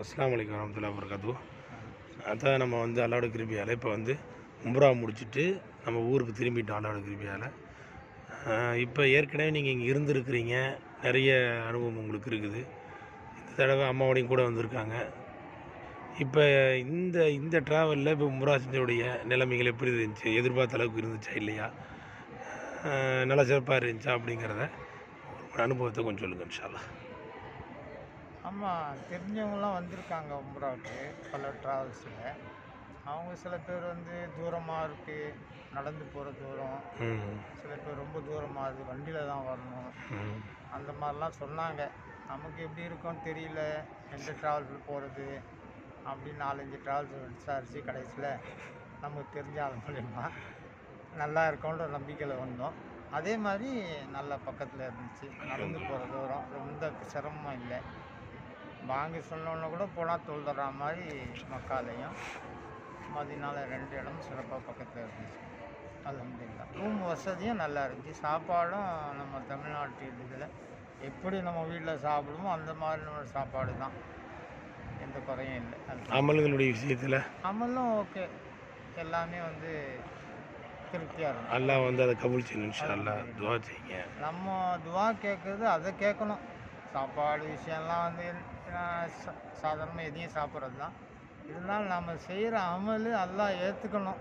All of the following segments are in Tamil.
அஸ்ஸலாமு அலைக்கும் வரஹ்மத்துல்லாஹி வபரகாத்துஹு. அதான் நம்ம வந்து அல்லாஹ்வுடைய கிருபையால் இப்போ வந்து உம்ரா முடிச்சுட்டு நம்ம ஊருக்கு திரும்பிட்டோம் அல்லாஹ்வுடைய கிருபையால். இப்போ ஏற்கனவே நீங்கள் இங்கே இருந்திருக்கிறீங்க, நிறைய அனுபவம் உங்களுக்கு இருக்குது. இந்த தடவை அம்மாவோடையும் கூட வந்திருக்காங்க. இப்போ இந்த இந்த ட்ராவலில் இப்போ உம்ரா செஞ்சோடைய நிலைமைகள் எப்படி இருந்துச்சு, எதிர்பார்த்த அளவுக்கு இருந்துச்சா இல்லையா, நல்லா சிறப்பாக இருந்துச்சா அப்படிங்கிறத ஒரு அனுபவத்தை கொஞ்சம் சொல்லுங்கள் இன்ஷா அல்லாஹ். ஆமாம், தெரிஞ்சவங்களாம் வந்திருக்காங்க உம்ராவுக்கு பல ட்ராவல்ஸில். அவங்க சில பேர் வந்து தூரமாக இருக்குது, நடந்து போகிற தூரம், சில பேர் ரொம்ப தூரமாக இருக்குது, வண்டியில் தான் வரணும், அந்த மாதிரிலாம் சொன்னாங்க. நமக்கு எப்படி இருக்கும்னு தெரியல, எந்த ட்ராவல்ஸில் போகிறது அப்படின்னு 4-5 ட்ராவல்ஸ் விசாரித்து கடைசியில் நமக்கு தெரிஞ்ச ஆள் மூலிமா நல்லா இருக்கும்ன்ற நம்பிக்கையில் வந்தோம். அதே மாதிரி நல்லா பக்கத்தில் இருந்துச்சு, நடந்து போகிற தூரம் ரொம்ப சிரமம் இல்லை. வாங்கி சொன்னோன்னு கூட போனால் தொழுதுற மாதிரி மக்காலையும் மதினால 2 இடமும் சிறப்பாக பக்கத்தில் இருந்துச்சு. அல்ஹம்துலில்லாஹ். ரூம் வசதியும் நல்லா இருந்துச்சு. சாப்பாடும் நம்ம தமிழ்நாட்டு இதில் எப்படி நம்ம வீட்டில் சாப்பிடுமோ அந்த மாதிரி சாப்பாடு தான், எந்த குறையும் இல்லை. அமல்களுடைய விஷயத்தில் அமலும் ஓகே, எல்லாமே வந்து திருப்தியாக இருக்கும். அல்லாஹ் வந்து அதை கபூல் செய்யணும் இன்ஷா அல்லாஹ். துஆ செய்யுங்க. நம்ம துவா கேட்குறது அதை கேட்கணும். சாப்பாடு விஷயம்லாம் வந்து சாதாரணமாக எதையும் சாப்பிட்றது தான். இருந்தாலும் நம்ம செய்கிற அமல் அல்லாஹ் ஏற்றுக்கணும்,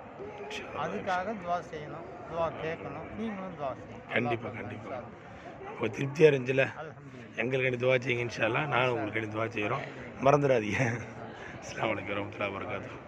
அதுக்காக துவா செய்யணும், துவா கேட்கணும். நீங்களும் துவா செய்யணும். கண்டிப்பாக இப்போ திருப்தியாக இருந்துச்சுல, அல்ஹம்துலில்லாஹ். எங்களுக்கு துவா செய்யுங்க இன்ஷா அல்லாஹ். நானும் உங்களுக்கு துவா செய்கிறோம், மறந்துடாதீங்க. அஸ்ஸலாமு அலைக்கும் வரஹ்மத்துல்லாஹி வபரகாத்துஹு.